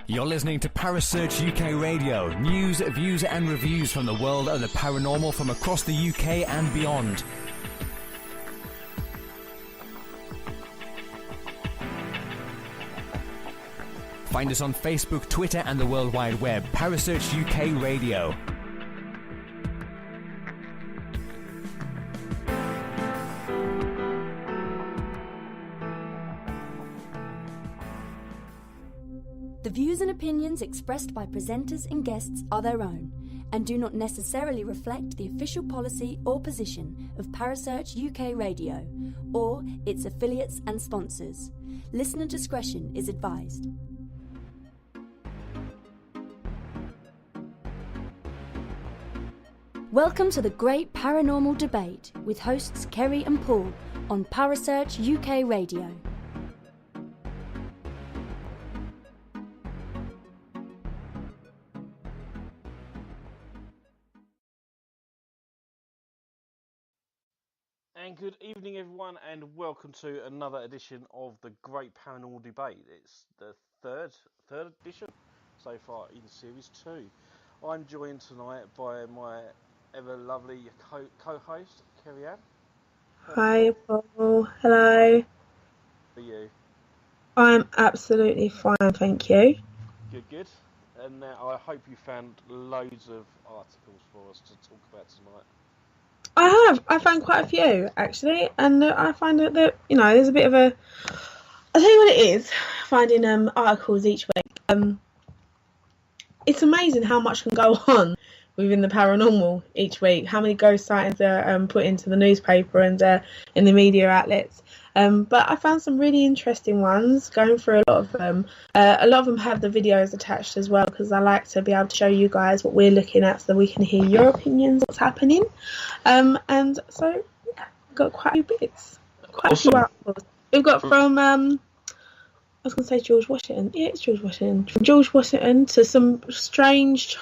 You're listening to Parasearch UK Radio. News, views and reviews from the world of the paranormal from across the UK and beyond. Find us on Facebook, Twitter and the World Wide Web. Parasearch UK Radio. The views and opinions expressed by presenters and guests are their own and do not necessarily reflect the official policy or position of Parasearch UK Radio or its affiliates and sponsors. Listener discretion is advised. Welcome to the Great Paranormal Debate with hosts Kerry and Paul on Parasearch UK Radio. And good evening, everyone, and welcome to another edition of the Great Paranormal Debate. It's the third edition so far in Series 2. I'm joined tonight by my ever lovely co-host, Kerry Ann. Hi, Paul. Hello. How are you? I'm absolutely fine, thank you. Good. And now I hope you found loads of articles for us to talk about tonight. I have. I found quite a few, actually, and I find that, there's a bit of a... I'll tell you what it is, finding articles each week. It's amazing how much can go on within the paranormal each week, how many ghost sightings are put into the newspaper and in the media outlets. But I found some really interesting ones, going through a lot of them. A lot of them have the videos attached as well, because I like to be able to show you guys what we're looking at so we can hear your opinions, what's happening. And so, yeah, we've got quite a few bits. Quite awesome. A few articles. We've got from, I was going to say George Washington. Yeah, it's George Washington. From George Washington to some strange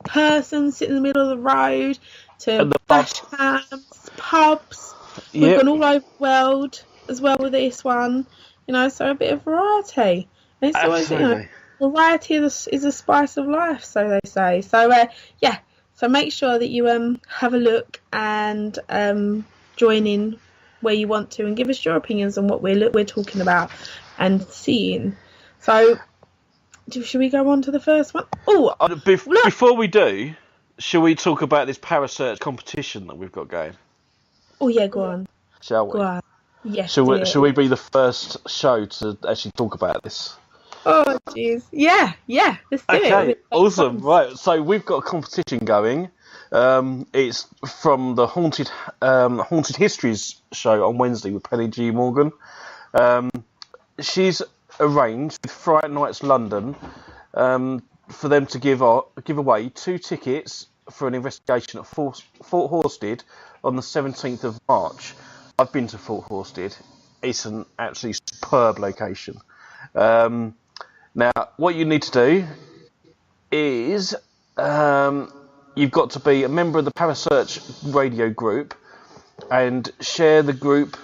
person sitting in the middle of the road, to dash cams, pubs. We've gone all over the world as well with this one, so a bit of variety. And it's always, variety is the spice of life, so they say. So, so make sure that you have a look and join in where you want to and give us your opinions on what we're talking about and seeing. So, should we go on to the first one? Oh, before we do, shall we talk about this Parasearch competition that we've got going? Oh yeah, go on. Shall we? Go on. Yes. Shall we be the first show to actually talk about this? Oh jeez. Yeah. Let's do it. Okay, awesome. Right, so we've got a competition going. It's from the Haunted Histories show on Wednesday with Penny G. Morgan. She's arranged with Fright Nights London for them to give away 2 tickets for an investigation at Fort Horsted on the 17th of March. I've been to Fort Horsted. It's an absolutely superb location. Now, what you need to do is you've got to be a member of the Parasearch radio group and share the group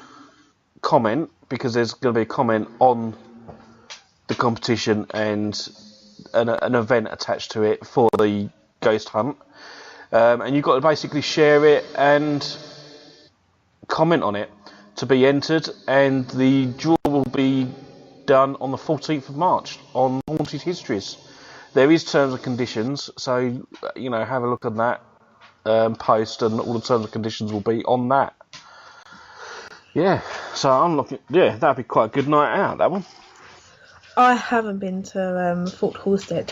comment, because there's going to be a comment on the competition and an event attached to it for the ghost hunt. And you've got to basically share it and comment on it to be entered, and the draw will be done on the 14th of March on Haunted Histories. There is terms and conditions, so have a look at that post, and all the terms and conditions will be on that. Yeah, so I'm looking. Yeah, that'd be quite a good night out, that one. I haven't been to Fort Horsted,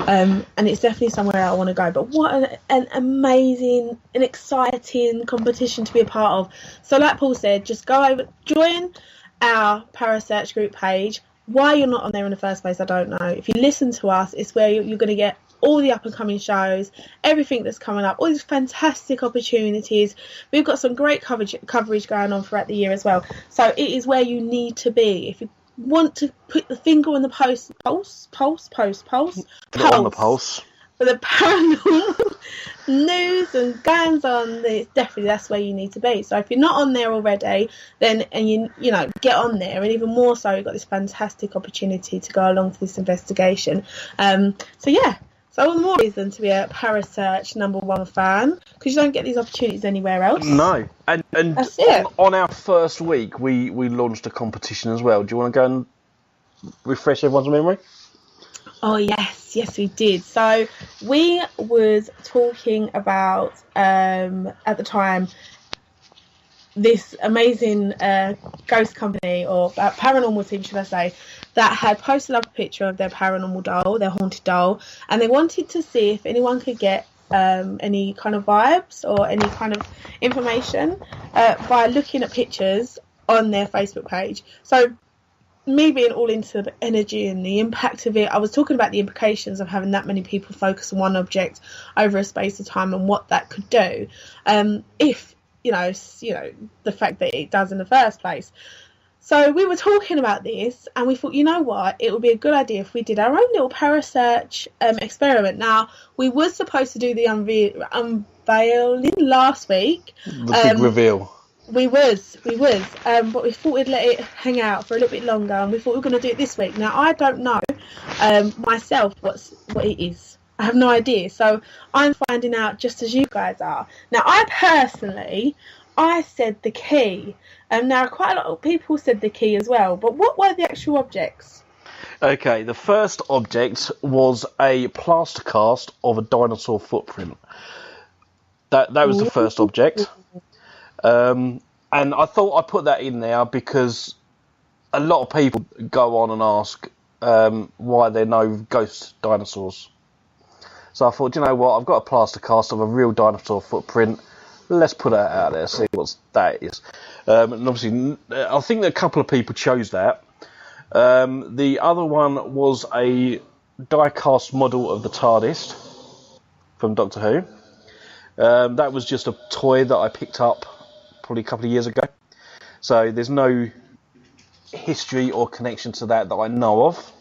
and it's definitely somewhere I want to go. But what an amazing and exciting competition to be a part of. So like Paul said, just go over, join our Parasearch group page. Why you're not on there in the first place, I don't know. If you listen to us, it's where you're going to get all the up and coming shows, everything that's coming up, all these fantastic opportunities. We've got some great coverage going on throughout the year as well. So it is where you need to be. If you want to put the finger on the pulse on the pulse for the paranormal, news and goings on, that's where you need to be. So if you're not on there already, then you know, get on there, and even more so, you've got this fantastic opportunity to go along to this investigation. So all the more reason to be a Parasearch #1 fan, because you don't get these opportunities anywhere else. No, and that's it. On our first week, we launched a competition as well. Do you want to go and refresh everyone's memory? Oh yes, we did. So we was talking about at the time this amazing ghost company, or paranormal team, should I say, that had posted up a picture of their paranormal doll, their haunted doll, and they wanted to see if anyone could get any kind of vibes or any kind of information by looking at pictures on their Facebook page. So me being all into the energy and the impact of it, I was talking about the implications of having that many people focus on one object over a space of time and what that could do, if you know the fact that it does in the first place. So we were talking about this, and we thought, you know what, it would be a good idea if we did our own little Parasearch experiment. Now, we were supposed to do the unveiling last week. The big reveal. We was, but we thought we'd let it hang out for a little bit longer, and we thought we were going to do it this week. Now, I don't know myself what it is. I have no idea. So I'm finding out just as you guys are. Now, I said the key. Now, quite a lot of people said the key as well, but what were the actual objects? Okay, the first object was a plaster cast of a dinosaur footprint. That was the first object. And I thought I'd put that in there because a lot of people go on and ask why there are no ghost dinosaurs. So I thought, you know what, I've got a plaster cast of a real dinosaur footprint. Let's put that out there, see what that is. And obviously, I think that a couple of people chose that. The other one was a die-cast model of the TARDIS from Doctor Who. That was just a toy that I picked up probably a couple of years ago. So there's no history or connection to that I know of.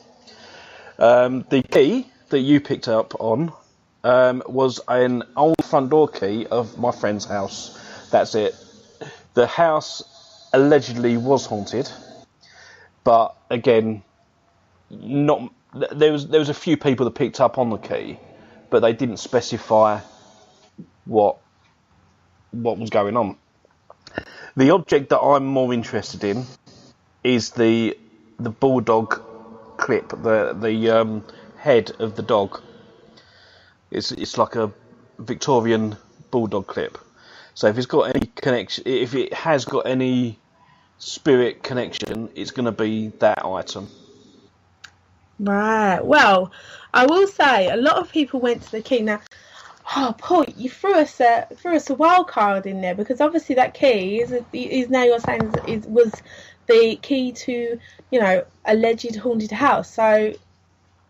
The key that you picked up on was an old front door key of my friend's house. That's it. The house allegedly was haunted, but again, not. There was a few people that picked up on the key, but they didn't specify what was going on. The object that I'm more interested in is the bulldog clip, the head of the dog. It's like a Victorian bulldog clip. So if it's got any connection, if it has got any spirit connection, it's going to be that item. Right. Well, I will say a lot of people went to the key. Now, Paul, you threw us a wild card in there, because obviously that key is now you're saying was the key to, you know, alleged haunted house. So,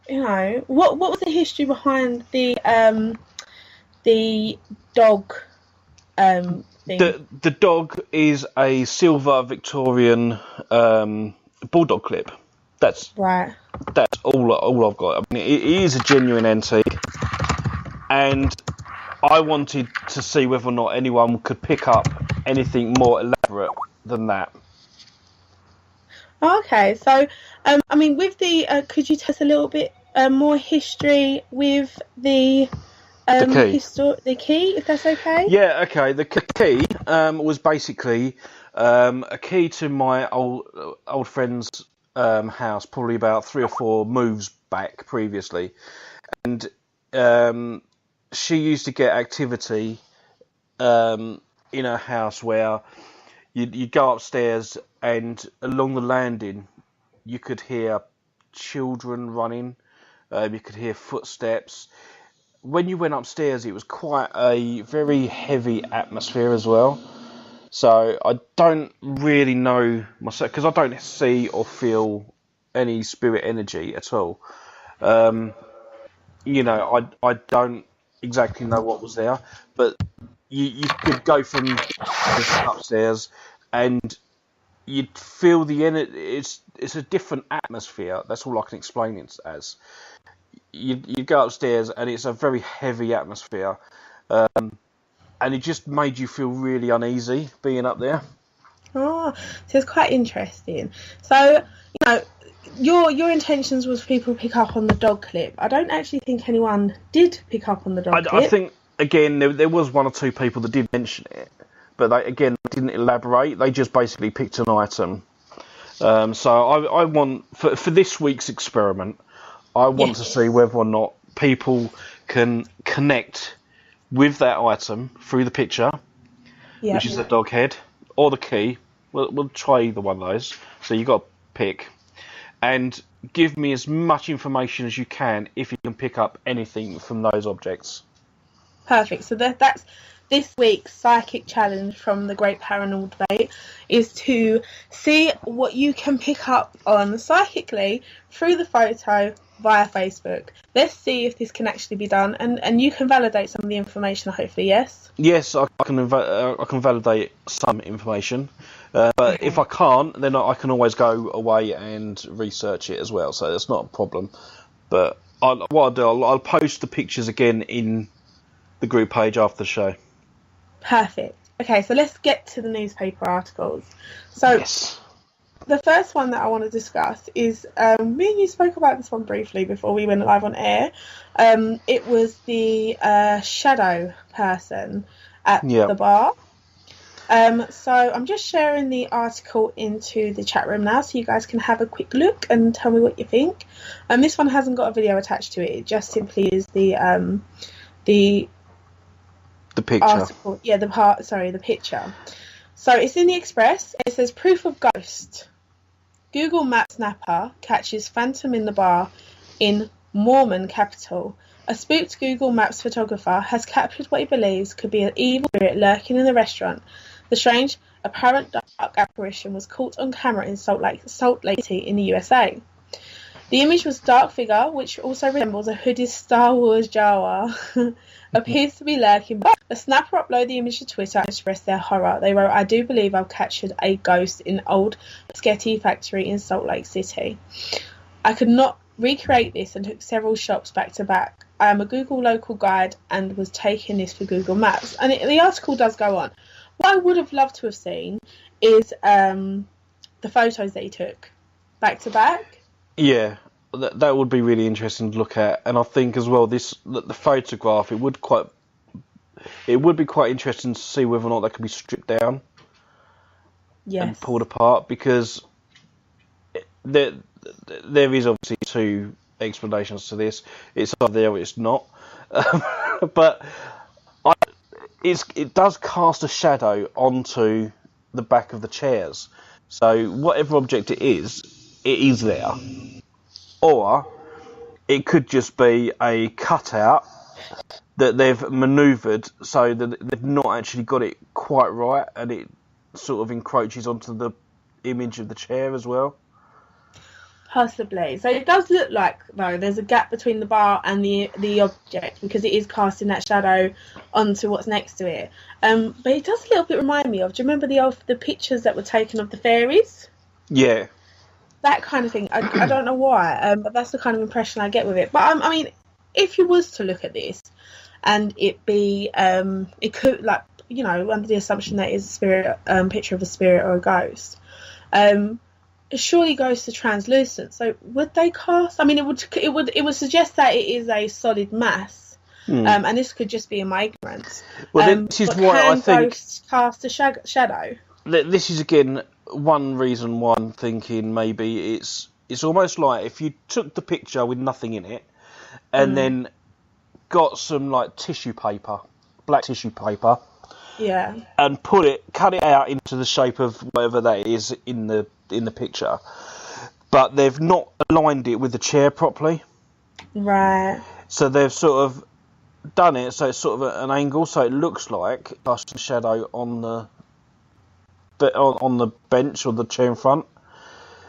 you know, what was the history behind the dog thing? The dog is a silver Victorian bulldog clip. That's right. That's all I've got. I mean, it is a genuine antique, and I wanted to see whether or not anyone could pick up anything more elaborate than that. Okay, so I mean, with the could you tell us a little bit more history with the key, if that's okay? Yeah, okay. The key was basically a key to my old friend's house, probably about 3 or 4 moves back previously, and she used to get activity in her house where you'd go upstairs, and along the landing you could hear children running, you could hear footsteps. When you went upstairs, it was quite a very heavy atmosphere as well. So I don't really know myself, because I don't see or feel any spirit energy at all. You know, I don't exactly know what was there, but you could go from upstairs and you'd feel the energy. It's a different atmosphere. That's all I can explain it as. You go upstairs and it's a very heavy atmosphere, and it just made you feel really uneasy being up there. Oh, so it's quite interesting. So, your intentions was for people to pick up on the dog clip. I don't actually think anyone did pick up on the dog clip. I think, again, there was one or two people that did mention it, but they didn't elaborate. They just basically picked an item. So I want, for this week's experiment, I want to see whether or not people can connect with that item through the picture, which is the dog head, or the key. We'll try either one of those. So you've got to pick. And give me as much information as you can if you can pick up anything from those objects. Perfect. So that's this week's psychic challenge from the Great Paranormal Debate, is to see what you can pick up on psychically through the photo via Facebook. Let's see if this can actually be done, and you can validate some of the information, hopefully. Yes, I can validate some information, but if I can't, then I can always go away and research it as well, so that's not a problem. But what I'll do, I'll post the pictures again in the group page after the show. Perfect. Okay, so let's get to the newspaper articles. So the first one that I want to discuss is, me and you spoke about this one briefly before we went live on air. It was the shadow person at the bar. So I'm just sharing the article into the chat room now, so you guys can have a quick look and tell me what you think. This one hasn't got a video attached to it. It just simply is the picture. Article. Yeah, the picture. So it's in the Express. It says proof of ghost. Google Maps snapper catches phantom in the bar in Mormon capital. A spooked Google Maps photographer has captured what he believes could be an evil spirit lurking in the restaurant. The strange, apparent dark apparition was caught on camera in Salt Lake City in the USA. The image was a dark figure, which also resembles a hooded Star Wars Jawa, appears to be lurking. The snapper uploaded the image to Twitter and expressed their horror. They wrote, "I do believe I've captured a ghost in old Sketty factory in Salt Lake City. I could not recreate this and took several shops back to back. I am a Google local guide and was taking this for Google Maps." And the article does go on. What I would have loved to have seen is the photos that he took back to back. Yeah, that would be really interesting to look at, and I think as well the photograph, it would be quite interesting to see whether or not that can be stripped down and pulled apart, because there is obviously two explanations to this. It's either there or it's not, but it does cast a shadow onto the back of the chairs. So whatever object it is there. Or it could just be a cutout that they've manoeuvred so that they've not actually got it quite right, and it sort of encroaches onto the image of the chair as well. Possibly. So it does look like, though, there's a gap between the bar and the object, because it is casting that shadow onto what's next to it. But it does a little bit remind me of, do you remember the pictures that were taken of the fairies? Yeah. That kind of thing. I don't know why, but that's the kind of impression I get with it. But I mean, if you was to look at this and it be, it could, like, you know, under the assumption that it's a spirit, picture of a spirit or a ghost, surely ghosts are translucent. So would they cast? I mean, it would suggest that it is a solid mass, and this could just be in my ignorance. Well, this is why I think ghosts cast a shadow. This is again one reason why I'm thinking maybe it's almost like if you took the picture with nothing in it, and then got some like tissue paper, black tissue paper, and cut it out into the shape of whatever that is in the picture, but they've not aligned it with the chair properly. Right. So they've sort of done it so it's sort of an angle, so it looks like casting shadow on the bench or the chair in front.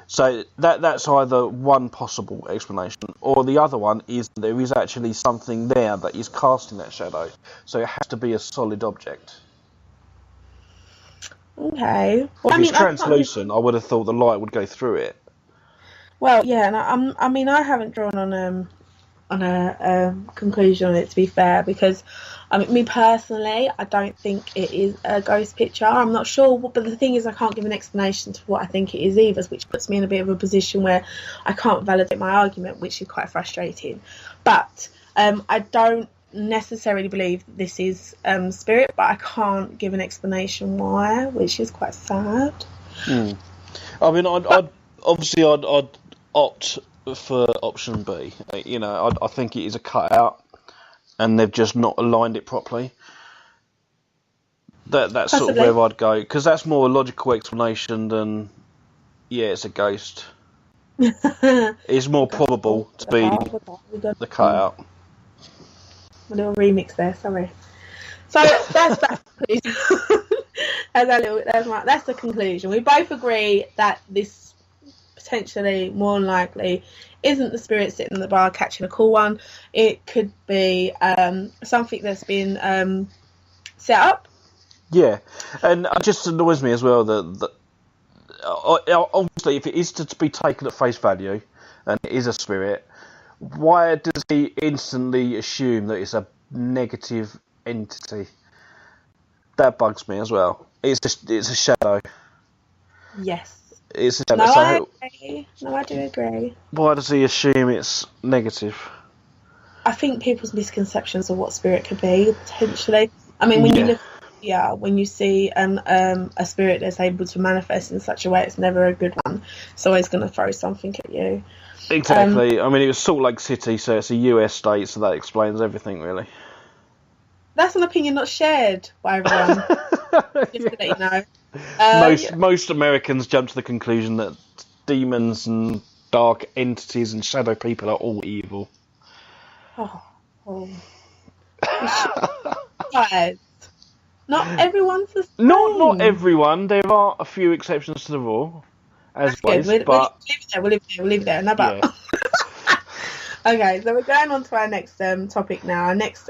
So that's either one possible explanation, or the other one is there is actually something there that is casting that shadow. So it has to be a solid object. Okay. Well, if it's translucent, I would have thought the light would go through it. Well, yeah, and I mean, I haven't drawn on on a conclusion on it, to be fair, because me personally, I don't think it is a ghost picture. I'm not sure, but the thing is, I can't give an explanation to what I think it is either, which puts me in a bit of a position where I can't validate my argument, which is quite frustrating. But I don't necessarily believe that this is spirit, but I can't give an explanation why, which is quite sad. I mean, I'd opt for option B. You know, I think it is a cutout, and they've just not aligned it properly. That's sort of where I'd go, because that's more a logical explanation than, yeah, it's a ghost. It's more probable to be the cutout. A little remix there, sorry. So that's that's the conclusion. We both agree that this potentially, more than likely, isn't the spirit sitting in the bar catching a cool one. It could be something that's been set up. Yeah, and it just annoys me as well that obviously, if it is to be taken at face value and it is a spirit, why does he instantly assume that it's a negative entity? That bugs me as well. It's a shadow. Yes. It's a shadow. I do agree. Why does he assume it's negative? I think people's misconceptions of what spirit could be, potentially. I mean, when you look, when you see a spirit that's able to manifest in such a way, it's never a good one. It's always going to throw something at you. Exactly. I mean, it was Salt Lake City, so it's a US state, so that explains everything, really. That's an opinion not shared by everyone. Just to let you know. Most Americans jump to the conclusion that demons and dark entities and shadow people are all evil. Guys, not everyone's the same. Not everyone. There are a few exceptions to the rule, as always. We'll leave it there. No, but... yeah. Okay, so we're going on to our next topic now. Our next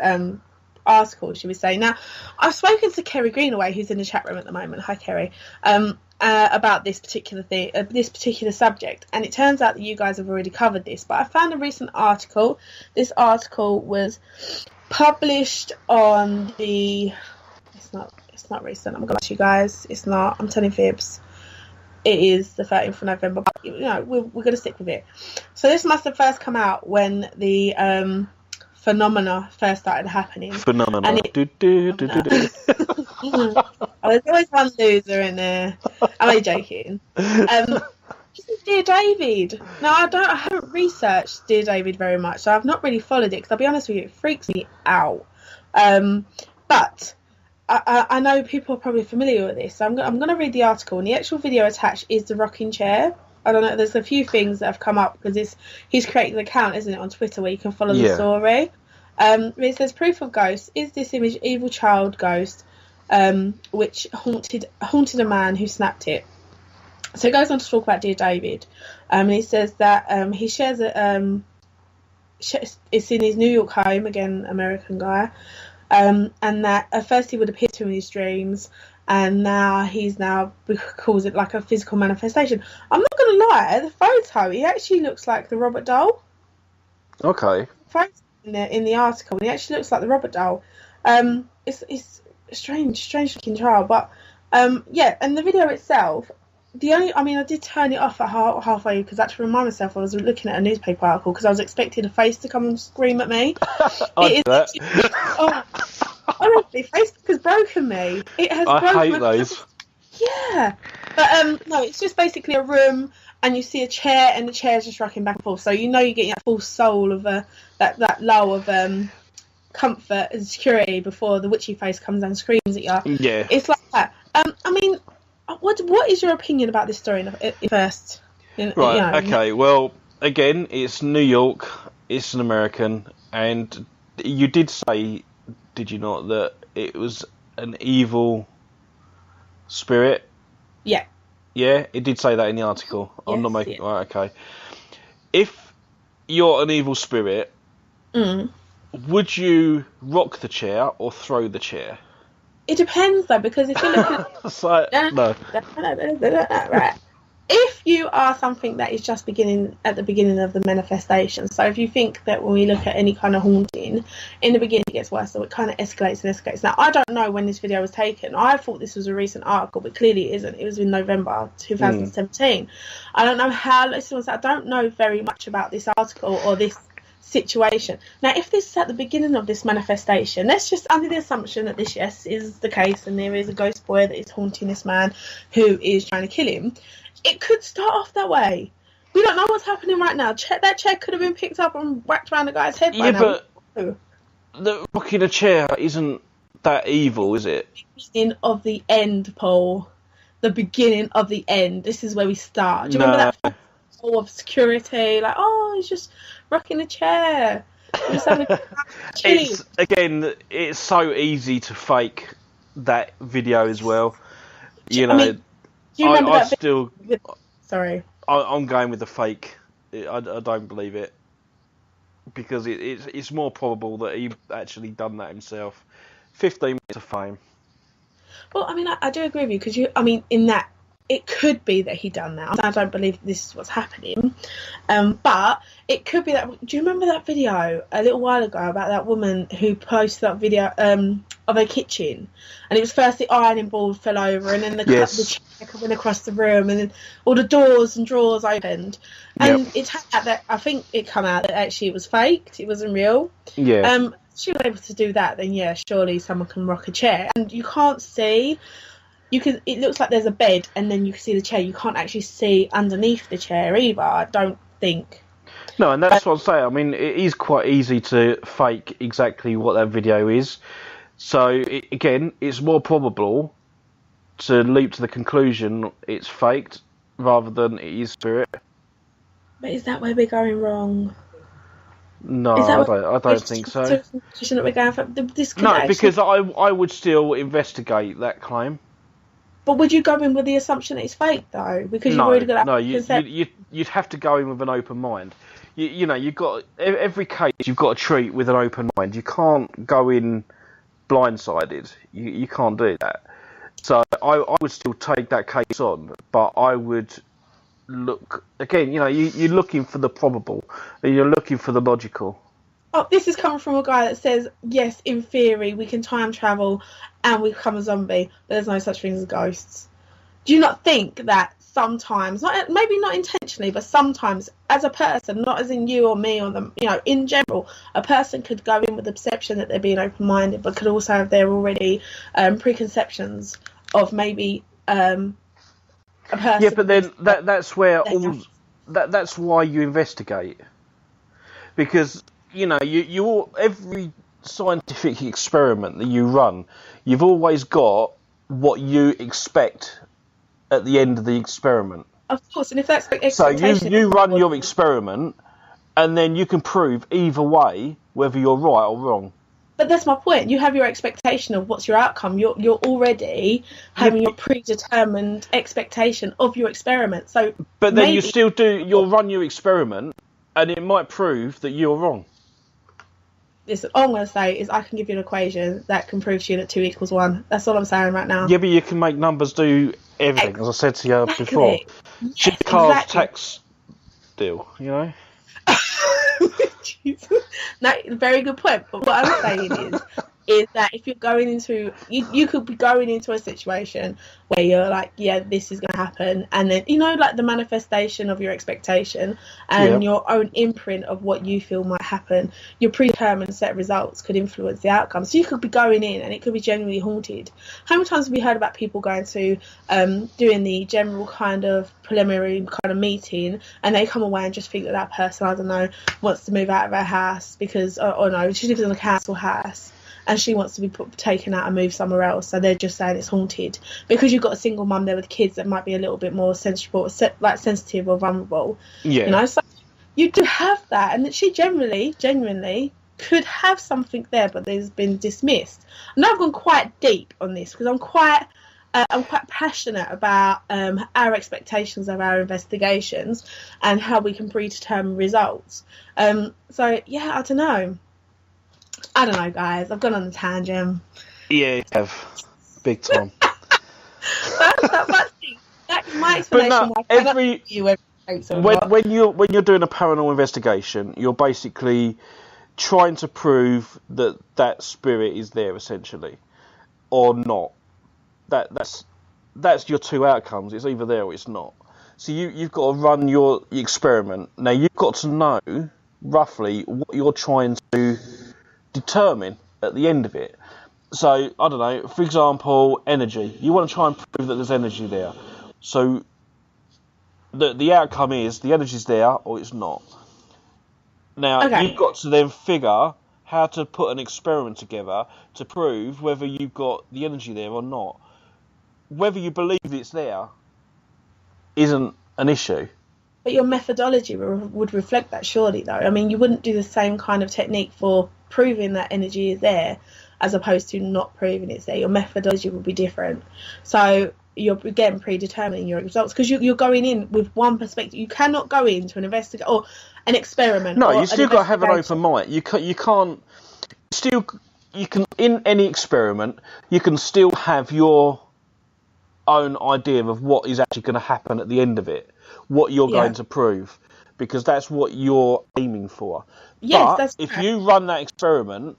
article, should we say? Now, I've spoken to Kerry Greenaway, who's in the chat room at the moment. Hi, Kerry. About this particular thing, this particular subject, and it turns out that you guys have already covered this. But I found a recent article. This article was published on the. It's not recent. I'm gonna let you guys. It's not. I'm telling fibs. It is the 13th of November. But, you know, we're gonna stick with it. So this must have first come out when the phenomena first started happening. Phenomena. Oh, there's always one loser in there. I'm only joking. This is Dear David. Now, I haven't researched Dear David very much, so I've not really followed it, because I'll be honest with you, it freaks me out. But I know people are probably familiar with this, so I'm going to read the article, and the actual video attached is the rocking chair. I don't know, there's a few things that have come up, because he's created an account, isn't it, on Twitter, where you can follow the story. It says, proof of ghost. Is this image evil child ghost, which haunted a man who snapped it? So it goes on to talk about Dear David. And he says that he shares it's in his New York home, again, American guy, and that at first he would appear to him in his dreams, and now calls it like a physical manifestation. I'm not going to lie, the photo, he actually looks like the Robert doll. Okay. In the article, and he actually looks like the Robert doll. It's a strange looking child, but and the video itself, I did turn it off at halfway, because I had to remind myself I was looking at a newspaper article, because I was expecting a face to come and scream at me. Honestly, Facebook has broken me. It has broken me. I hate those. Yeah, but no, it's just basically a room, and you see a chair, and the chair's just rocking back and forth. So you're getting that full soul of that lull of comfort and security before the witchy face comes and screams at you. Yeah, it's like that. I mean, what is your opinion about this story first? Right. Okay. Well, again, it's New York. It's an American, and you did say, did you not, that it was an evil spirit? Yeah. Yeah, it did say that in the article. Yes, I'm not making... Yeah. Right, okay. If you're an evil spirit, would you rock the chair or throw the chair? It depends, though, because if you're looking at... no. Right. if you are something that is just beginning at the beginning of the manifestation, so if you think that when we look at any kind of haunting, in the beginning it gets worse, so it kind of escalates and escalates. Now, I don't know when this video was taken. I thought this was a recent article, but clearly it isn't. It was in November 2017. I don't know how, I don't know very much about this article or this situation. Now, if this is at the beginning of this manifestation, let's just under the assumption that this, yes, is the case, and there is a ghost boy that is haunting this man who is trying to kill him, it could start off that way. We don't know what's happening right now. That chair could have been picked up and whacked around the guy's head by now. But the rocking a chair isn't that evil, is it? The beginning of the end, Paul. The beginning of the end. This is where we start. Do you remember that full of security? Like, oh, he's just rocking a chair. He's having it's so easy to fake that video as well. You know. Do you remember that still? Sorry. I'm going with the fake. I don't believe it because it's more probable that he actually done that himself. 15 minutes of fame. Well, I mean, I do agree with you because in that it could be that he done that. I don't believe this is what's happening, but it could be that. Do you remember that video a little while ago about that woman who posted that video of her kitchen, and it was first the ironing board fell over, and then the chair went across the room, and then all the doors and drawers opened, and it turned out that I think it came out that actually it was faked. It wasn't real. Yeah. She was able to do that. Then yeah, surely someone can rock a chair, and you can't see. It looks like there's a bed, and then you can see the chair. You can't actually see underneath the chair either, I don't think. No, and that's what I'm saying. I mean, it is quite easy to fake exactly what that video is. So, again, it's more probable to leap to the conclusion it's faked rather than it is spirit. But is that where we're going wrong? No, I don't think so. That we're going for? Because I would still investigate that claim. But would you go in with the assumption that it's fake, though? Because you've already got that. You'd have to go in with an open mind. You've got every case you've got to treat with an open mind. You can't go in blindsided. You can't do that. So I would still take that case on, but I would look again. You're looking for the probable, and you're looking for the logical. Oh, this is coming from a guy that says, yes, in theory, we can time travel and we become a zombie, but there's no such thing as ghosts. Do you not think that sometimes, maybe not intentionally, but sometimes, as a person, not as in you or me or them, in general, a person could go in with the perception that they're being open-minded, but could also have their already preconceptions of maybe a person. Yeah, but then that's where that's why you investigate, because you every scientific experiment that you run, you've always got what you expect at the end of the experiment. Of course, and if that's expectation... So you run your experiment, and then you can prove either way whether you're right or wrong. But that's my point. You have your expectation of what's your outcome. You're already having your predetermined expectation of your experiment. So, but then you'll run your experiment, and it might prove that you're wrong. Listen, all I'm going to say is I can give you an equation that can prove to you that 2 equals 1. That's all I'm saying right now. Yeah, but you can make numbers do everything, as I said to you before. Yes, Car's tax deal, Jesus. No, very good point. But what I'm saying is that if you're going into, you could be going into a situation where you're like, yeah, this is going to happen, and then like the manifestation of your expectation and your own imprint of what you feel might happen, your predetermined set of results could influence the outcome. So you could be going in and it could be genuinely haunted. How many times have we heard about people going to doing the general kind of preliminary kind of meeting, and they come away and just think that person, I don't know, wants to move out of her house because or no, she lives in a council house and she wants to be taken out and moved somewhere else, so they're just saying it's haunted because you've got a single mum there with kids that might be a little bit more sensitive or vulnerable. So you do have that, and that she genuinely could have something there, but there's been dismissed. And I've gone quite deep on this because I'm quite passionate about our expectations of our investigations and how we can predetermine results. So yeah, I don't know, guys. I've gone on a tangent. Yeah, you have. Big time. But That's my explanation. But no, when you're doing a paranormal investigation, you're basically trying to prove that that spirit is there, essentially, or not. That's your two outcomes. It's either there or it's not. So you've got to run your experiment. Now you've got to know roughly what you're trying to determine at the end of it. So I don't know. For example, energy. You want to try and prove that there's energy there. So the outcome is the energy's there or it's not. Now, you've got to then figure how to put an experiment together to prove whether you've got the energy there or not. Whether you believe it's there isn't an issue. But your methodology would reflect that, surely, though. I mean, you wouldn't do the same kind of technique for proving that energy is there as opposed to not proving it's there. Your methodology would be different. So you're, again, predetermining your results because you're going in with one perspective. You cannot go into an investigation or an experiment. No, you still got to have an open mind. You can't. You can in any experiment. You can still have your own idea of what is actually going to happen at the end of it, what you're going to prove, because that's what you're aiming for. Yes, but if you run that experiment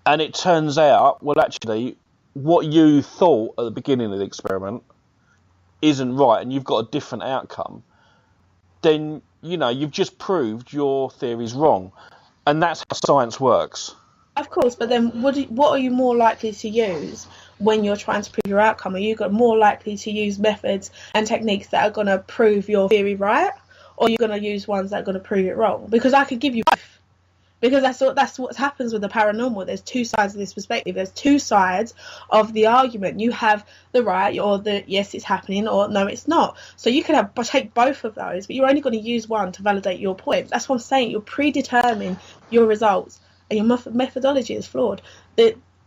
and it turns out, well, actually, what you thought at the beginning of the experiment isn't right, and you've got a different outcome, then you've just proved your theory's wrong, and that's how science works. Of course, but then what are you more likely to use when you're trying to prove your outcome? Are you more likely to use methods and techniques that are going to prove your theory right, or are you going to use ones that are going to prove it wrong? Because I could give you both. Because that's what happens with the paranormal. There's two sides of this perspective. There's two sides of the argument. You have the right, or the yes, it's happening, or no, it's not. So you can take both of those, but you're only going to use one to validate your point. That's what I'm saying. You're predetermining your results, and your methodology is flawed.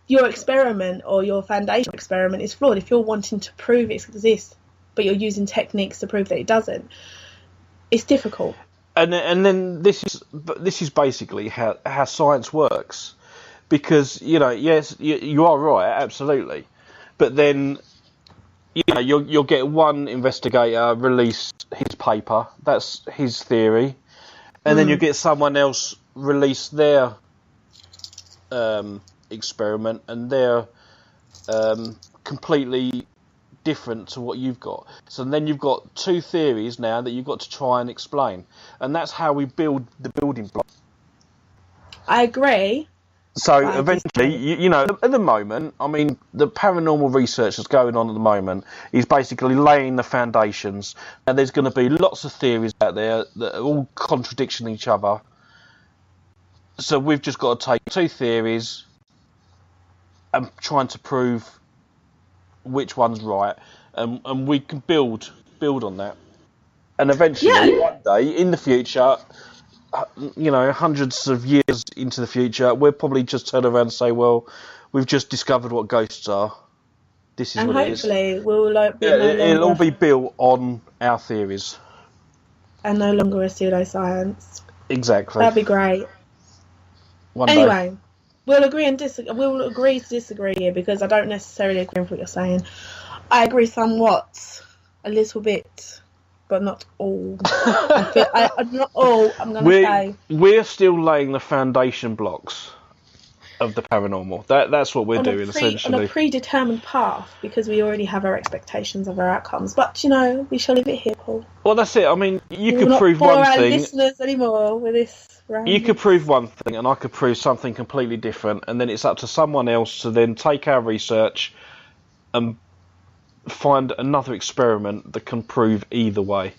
Your experiment or your foundation experiment is flawed if you're wanting to prove it exists, but you're using techniques to prove that it doesn't. It's difficult. And then this is basically how science works, because yes, you are right, absolutely, but then you'll get one investigator release his paper, that's his theory, and then you get someone else release their experiment, and they're completely different to what you've got. So then you've got two theories now that you've got to try and explain, and that's how we build the building block. I agree. So eventually, at the moment, I mean, the paranormal research that's going on at the moment is basically laying the foundations, and there's going to be lots of theories out there that are all contradicting each other. So we've just got to take two theories and trying to prove which one's right, and we can build on that, and eventually one day in the future, hundreds of years into the future, we'll probably just turn around and say, well, we've just discovered what ghosts are. This is what it is. And hopefully we'll it'll all be built on our theories and no longer a pseudoscience. Exactly. That'd be great. Anyway, we'll agree and we'll agree to disagree here, because I don't necessarily agree with what you're saying. I agree somewhat, a little bit, but not all. Not all. I'm going to say we're still laying the foundation blocks of the paranormal. That's what we're doing essentially. On a predetermined path, because we already have our expectations of our outcomes. But we shall leave it here, Paul. Well, that's it. I mean, you could prove one thing. We're not listeners anymore with this. You could prove one thing, and I could prove something completely different, and then it's up to someone else to then take our research and find another experiment that can prove either way.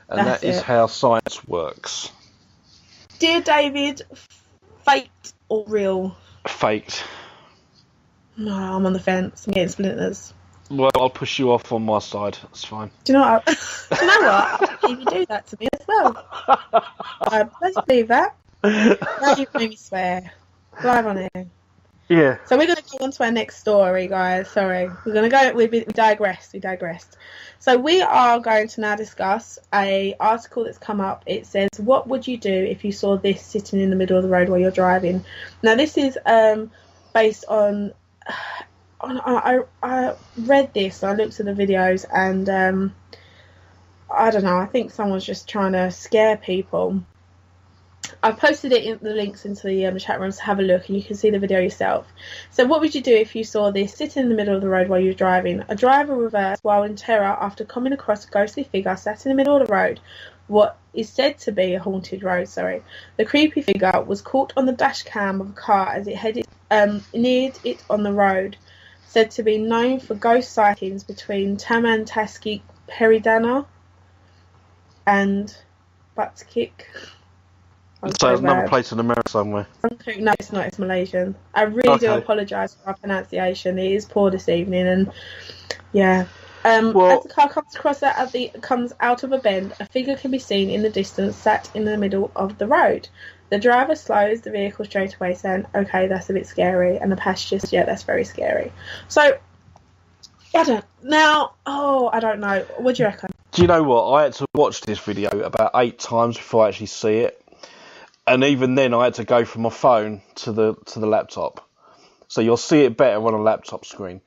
And that is how science works. Dear David, faked or real? Faked. No, I'm on the fence. I'm getting splinters. Well, I'll push you off on my side. That's fine. Do you know what? I believe you do that to me as well. I bloody believe that. Now you've made me swear. Live on air. Yeah. So we're going to go on to our next story, guys. Sorry. We're going to go... We digressed. So we are going to now discuss a article that's come up. It says, what would you do if you saw this sitting in the middle of the road while you're driving? Now, this is based on I read this, I looked at the videos, and I don't know, I think someone's just trying to scare people. I posted the links into the chat rooms to have a look, and you can see the video yourself. So what would you do if you saw this sitting in the middle of the road while you were driving? A driver reversed while in terror after coming across a ghostly figure sat in the middle of the road, what is said to be a haunted road, The creepy figure was caught on the dash cam of a car as it headed neared it on the road. Said to be known for ghost sightings between Tamantasky Peridana and Butskick. So it's another place in America somewhere. No, it's not. It's Malaysian. I really do apologise for my pronunciation. It is poor this evening, and yeah. As the car comes out of a bend, a figure can be seen in the distance, sat in the middle of the road. The driver slows the vehicle straight away, saying, "Okay, that's a bit scary," and the passenger says, "Yeah, that's very scary." So, I don't know. What do you reckon? Do you know what? I had to watch this video about 8 times before I actually see it. And even then, I had to go from my phone to the laptop, so you'll see it better on a laptop screen.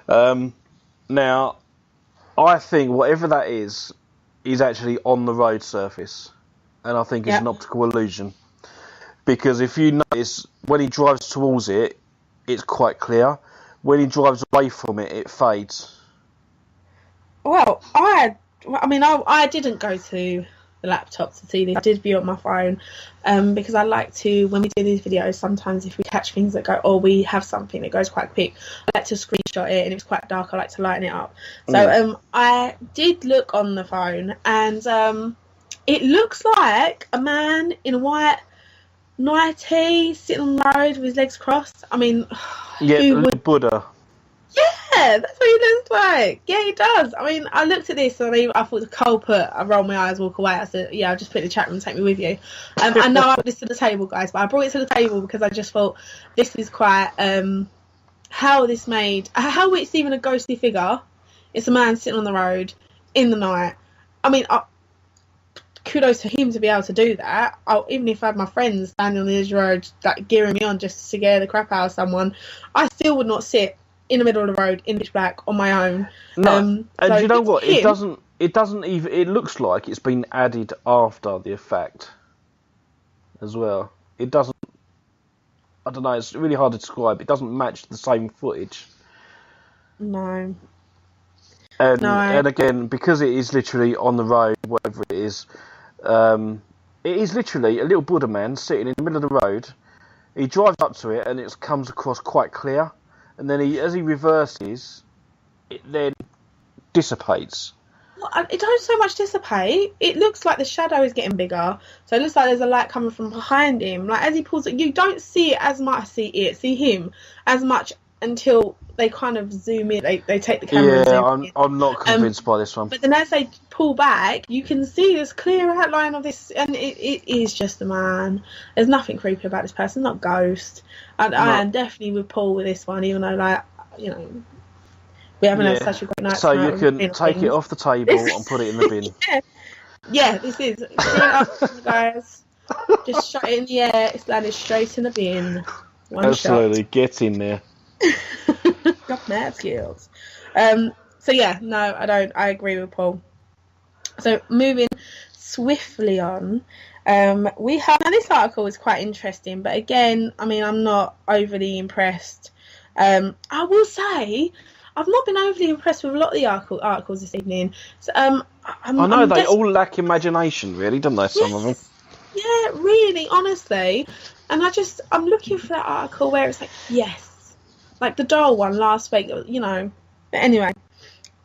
Now, I think whatever that is actually on the road surface, and I think it's an optical illusion. Because if you notice, when he drives towards it, it's quite clear. When he drives away from it, it fades. Well, I didn't go to the laptop to see this. I did view it on my phone, because I like to, when we do these videos, sometimes if we catch things that go, or we have something that goes quite quick, I like to screenshot it, and if it's quite dark, I like to lighten it up. So I did look on the phone, and it looks like a man in a white nightie sitting on the road with his legs crossed. I mean, Buddha. Yeah, that's what he looks like. Yeah, he does. I mean, I looked at this and I thought the cold put. I rolled my eyes, walk away. I said, "Yeah, I'll just put it in the chat room and take me with you." I know I brought this to the table, guys, but I brought it to the table because I just thought this is quite how it's even a ghostly figure. It's a man sitting on the road in the night. I mean, kudos to him to be able to do that. Even if I had my friends standing on the edge of the road, like gearing me on just to scare the crap out of someone, I still would not sit in the middle of the road in pitch black on my own. No, and you know what? It doesn't even. It looks like it's been added after the effect as well. It doesn't. I don't know. It's really hard to describe. It doesn't match the same footage. No. And again, because it is literally on the road, whatever it is literally a little Buddha man sitting in the middle of the road. He drives up to it, and it comes across quite clear. And then as he reverses, it then dissipates. Well, it don't so much dissipate. It looks like the shadow is getting bigger. So it looks like there's a light coming from behind him. Like as he pulls it, you don't see it as much. See him as much until they kind of zoom in. They take the camera. Yeah, and zoom I'm not convinced by this one. But then as they pull back, you can see this clear outline of this, and it is just a man. There's nothing creepy about this person. Not ghost. And no. I am definitely with Paul with this one, even though, like, you know, we haven't had such a great night. So you can take it off the table and put it in the bin. Yeah, this is. Clean it up, guys. Just shut it in the air. It's landed straight in the bin. Absolutely, get in there. Got mad skills. So yeah, no, I don't. I agree with Paul. So moving swiftly on. We have, now this article is quite interesting, but again, I mean, I'm not overly impressed. I will say, I've not been overly impressed with a lot of the articles this evening. So, I know they all lack imagination, really, don't they? Some of them. Yeah, really, honestly. And I'm looking for that article where it's like, yes, like the doll one last week, you know. But anyway.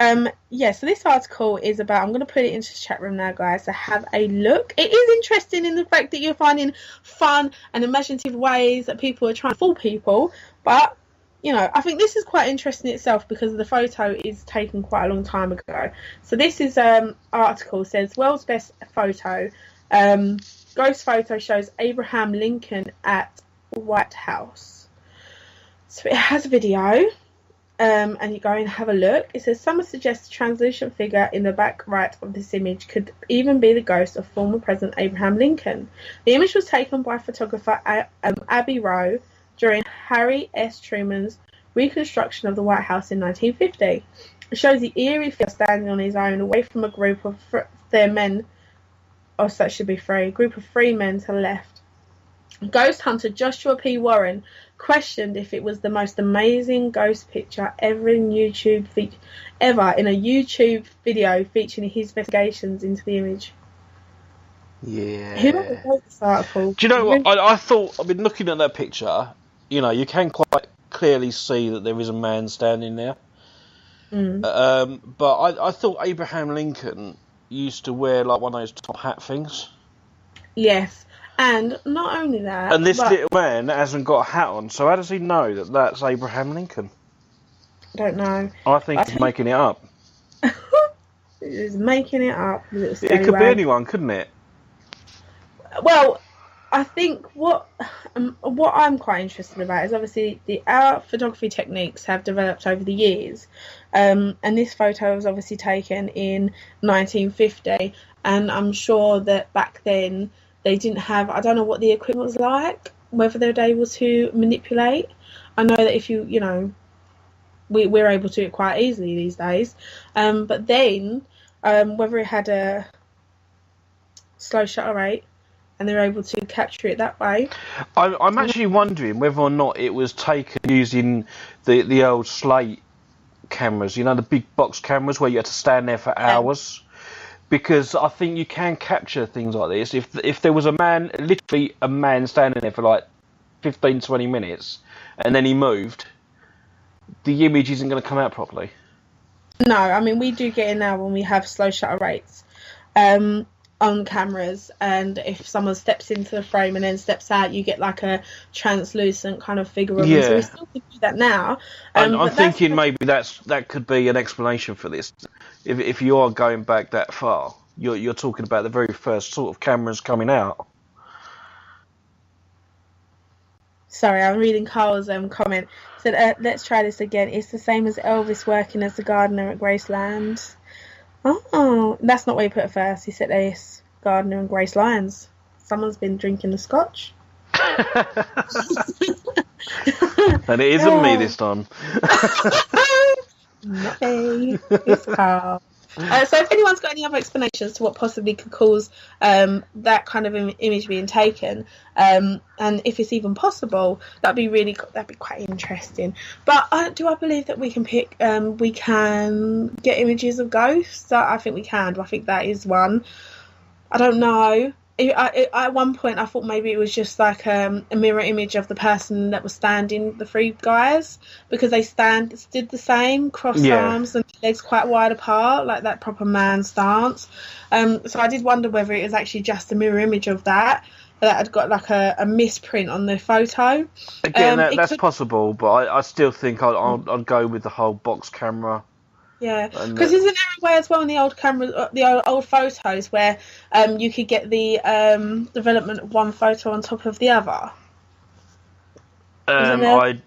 So this article is about, I'm going to put it into the chat room now, guys, to have a look. It is interesting in the fact that you're finding fun and imaginative ways that people are trying to fool people. But, you know, I think this is quite interesting itself because the photo is taken quite a long time ago. So this is article says, world's best photo. Ghost photo shows Abraham Lincoln at White House. So it has a video. And you go and have a look. It says, someone suggests the translucent figure in the back right of this image could even be the ghost of former President Abraham Lincoln. The image was taken by photographer Abby Rowe during Harry S. Truman's reconstruction of the White House in 1950. It shows the eerie figure standing on his own away from a group of their men, or so that should be three, a group of three men to the left. Ghost hunter Joshua P. Warren questioned if it was the most amazing ghost picture ever in a YouTube video featuring his investigations into the image. Yeah. Who wrote this article? Do you know what? I thought, I've been looking at that picture, you can quite clearly see that there is a man standing there. But I thought Abraham Lincoln used to wear like one of those top hat things. Yes, and not only that... And this little man hasn't got a hat on, so how does he know that that's Abraham Lincoln? I don't know. I think he's making it up. He's making it up. It could be anyone, couldn't it? Well, I think what I'm quite interested about is obviously our photography techniques have developed over the years, and this photo was obviously taken in 1950, and I'm sure that back then they didn't have, I don't know what the equipment was like, whether they were able to manipulate. I know that if we're able to do it quite easily these days, but then whether it had a slow shutter rate and they're able to capture it that way. I'm actually wondering whether or not it was taken using the old slate cameras, the big box cameras where you had to stand there for hours. Because I think you can capture things like this. If there was literally a man standing there for like 15, 20 minutes, and then he moved, the image isn't going to come out properly. No, I mean, we do get it now when we have slow shutter rates on cameras, and if someone steps into the frame and then steps out, you get like a translucent kind of figure of them. So we still can do that now. I'm thinking maybe that could be an explanation for this. If you are going back that far, you're talking about the very first sort of cameras coming out. Sorry, I'm reading Carl's comment. Said, let's try this again. It's the same as Elvis working as the gardener at Graceland. Oh, that's not what he put first. He said Ace, Gardner and Grace Lyons. Someone's been drinking the scotch. And it isn't me this time. Not me. It's Carl. So if anyone's got any other explanations to what possibly could cause that kind of image being taken, and if it's even possible, that'd be quite interesting. But do I believe that we can get images of ghosts? I think we can. I think that is one. I don't know. At one point I thought maybe it was just like a mirror image of the person that was standing, the three guys, because they stood the same, crossed arms and legs quite wide apart, like that proper man stance. So I did wonder whether it was actually just a mirror image of that had got like a misprint on the photo. Again, that's possible, but I still think I'd go with the whole box camera. Yeah, because isn't there a way as well in the old cameras, the old photos, where you could get the development of one photo on top of the other? I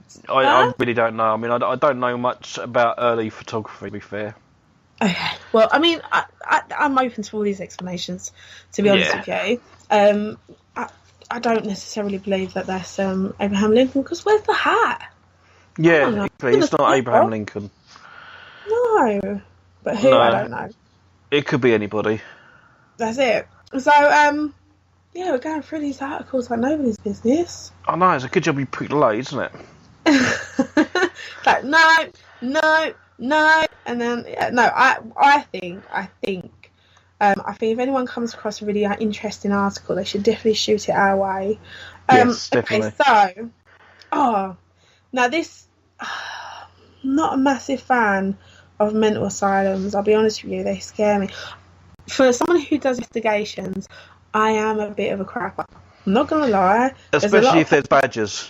really don't know. I mean, I don't know much about early photography, to be fair. Okay, well, I mean, I'm open to all these explanations, to be honest with you. I don't necessarily believe that that's Abraham Lincoln, because where's the hat? Yeah, it's not Abraham Lincoln. No, but who? No. I don't know. It could be anybody. That's it. So, we're going through these articles like nobody's business. I know, it's a good job you picked late, isn't it? Like, no, and then I think if anyone comes across a really interesting article, they should definitely shoot it our way. Yes, definitely. Okay, so, now this, not a massive fan of mental asylums. I'll be honest with you, they scare me. For someone who does investigations, I am a bit of a cracker. I'm not gonna lie. Especially if there's badgers.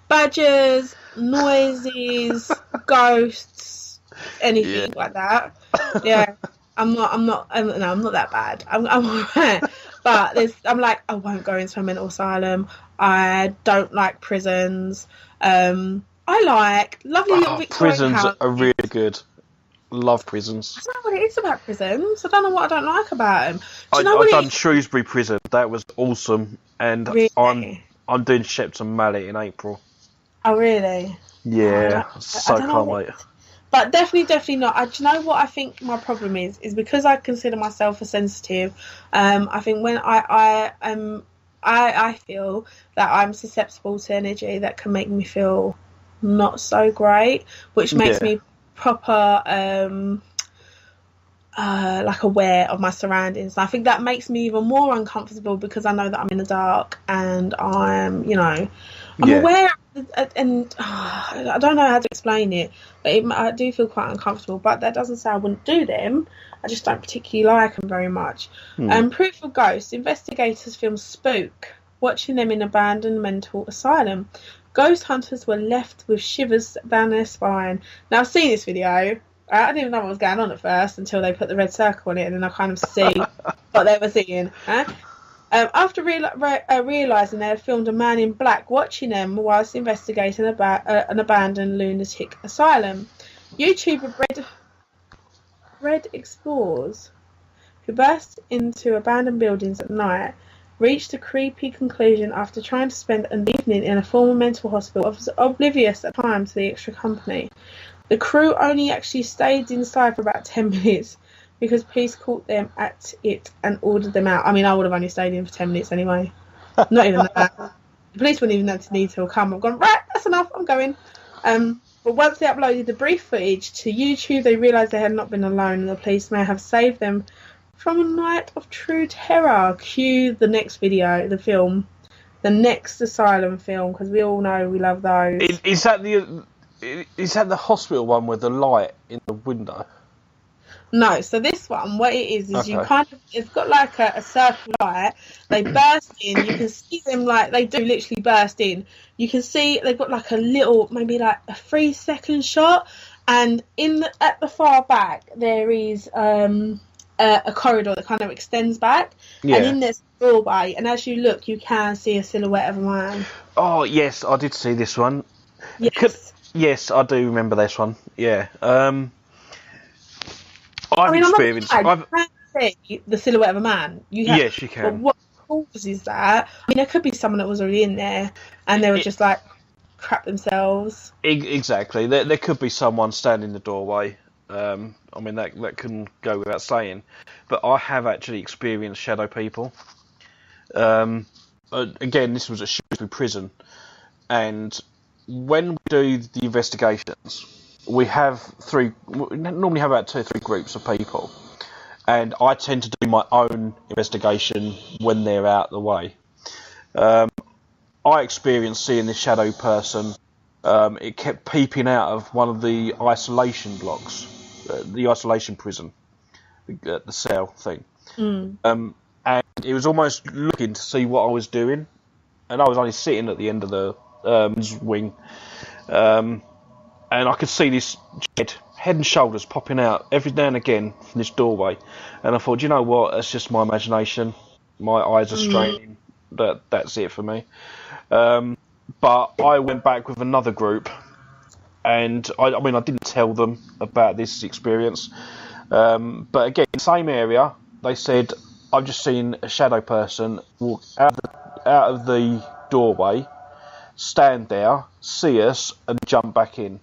Badgers, noises, ghosts, anything like that. Yeah, I'm not that bad. I'm alright. But I'm like, I won't go into a mental asylum. I don't like prisons. I like lovely little Victorian prisons houses. Are really good. Love prisons. I don't know what it is about prisons. I don't know what I don't like about them. I've done Shrewsbury Prison. That was awesome. And really? I'm doing Shepton Mallet in April. Oh, really? Yeah, so I don't know. can't wait. But definitely not. Do you know what I think my problem is? Is because I consider myself a sensitive. I think when I feel that I'm susceptible to energy that can make me feel not so great, which makes me proper like aware of my surroundings. And I think that makes me even more uncomfortable because I know that I'm in the dark and I'm aware, and I don't know how to explain it, but I do feel quite uncomfortable. But that doesn't say I wouldn't do them. I just don't particularly like them very much. Proof of ghosts. Investigators filmed Spook, watching them in abandoned mental asylum. Ghost hunters were left with shivers down their spine. Now, I've seen this video. I didn't even know what was going on at first until they put the red circle on it, and then I kind of see what they were seeing. After realising they had filmed a man in black watching them whilst investigating an abandoned lunatic asylum, YouTuber Red Explores, who burst into abandoned buildings at night, reached a creepy conclusion after trying to spend an evening in a former mental hospital, was oblivious at times to the extra company. The crew only actually stayed inside for about 10 minutes because police caught them at it and ordered them out. I mean, I would have only stayed in for 10 minutes anyway. Not even that. The police wouldn't even need to come. I've gone, right, that's enough, I'm going. But once they uploaded the brief footage to YouTube, they realised they had not been alone and the police may have saved them from a night of true terror. Cue the next video, the film, the next asylum film, because we all know we love those. Is that the hospital one with the light in the window? No, so this one, what it is okay. It's got like a circle light. They burst in. You can see them they do literally burst in. You can see they've got like a little, maybe like a 3-second shot, and at the far back there is a corridor that kind of extends back, and in this doorway, and as you look, you can see a silhouette of a man. Oh yes, I did see this one. Yes. Yes, I do remember this one. Yeah. I can see the silhouette of a man. Yes, you can. But what causes that? I mean, there could be someone that was already in there, and they were just crap themselves. Exactly. There could be someone standing in the doorway. I mean, that can go without saying. But I have actually experienced shadow people. Again, this was at Shrewsbury Prison, and when we do the investigations, we normally have about 2 or 3 groups of people, and I tend to do my own investigation when they're out of the way. I experienced seeing this shadow person. It kept peeping out of one of the isolation blocks, the isolation prison, the cell thing. And it was almost looking to see what I was doing, and I was only sitting at the end of the wing. And I could see this head and shoulders popping out every now and again from this doorway. And I thought, you know what, that's just my imagination. My eyes are straining. That's it for me. But I went back with another group. And I didn't tell them about this experience. But again, same area, they said, I've just seen a shadow person walk out of the doorway, stand there, see us, and jump back in.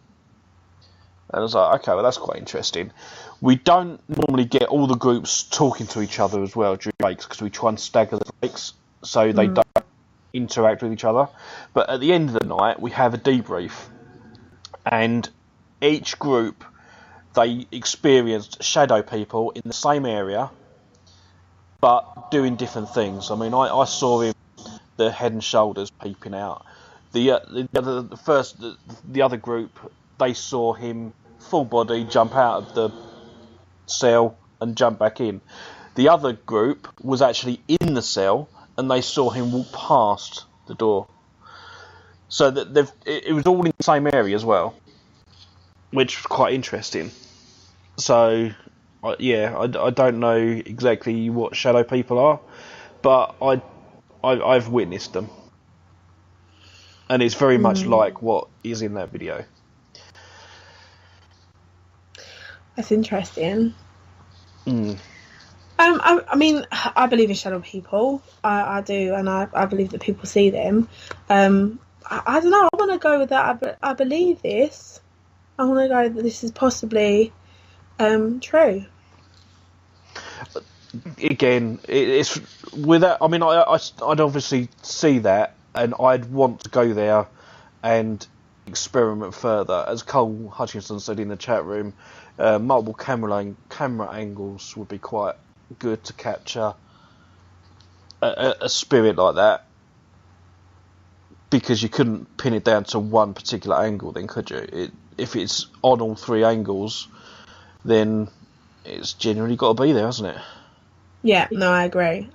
And I was like, okay, well, that's quite interesting. We don't normally get all the groups talking to each other as well during breaks because we try and stagger the breaks so they don't interact with each other. But at the end of the night, we have a debrief. And each group, they experienced shadow people in the same area, but doing different things. I mean, I saw him, the head and shoulders peeping out. The other group, they saw him full body jump out of the cell and jump back in. The other group was actually in the cell and they saw him walk past the door. So that it was all in the same area as well, which was quite interesting. So I don't know exactly what shadow people are, but I've witnessed them. And it's very much like what is in that video. That's interesting. I mean, I believe in shadow people. I do, and I believe that people see them. I don't know. I want to go with that. I believe this. I want to go that this is possibly true. Again, it's with that. I mean, I'd obviously see that, and I'd want to go there and experiment further. As Cole Hutchinson said in the chat room, multiple camera angles would be quite good to capture a spirit like that, because you couldn't pin it down to one particular angle, then could you? If it's on all three angles, then it's generally got to be there, hasn't it? Yeah, no, I agree.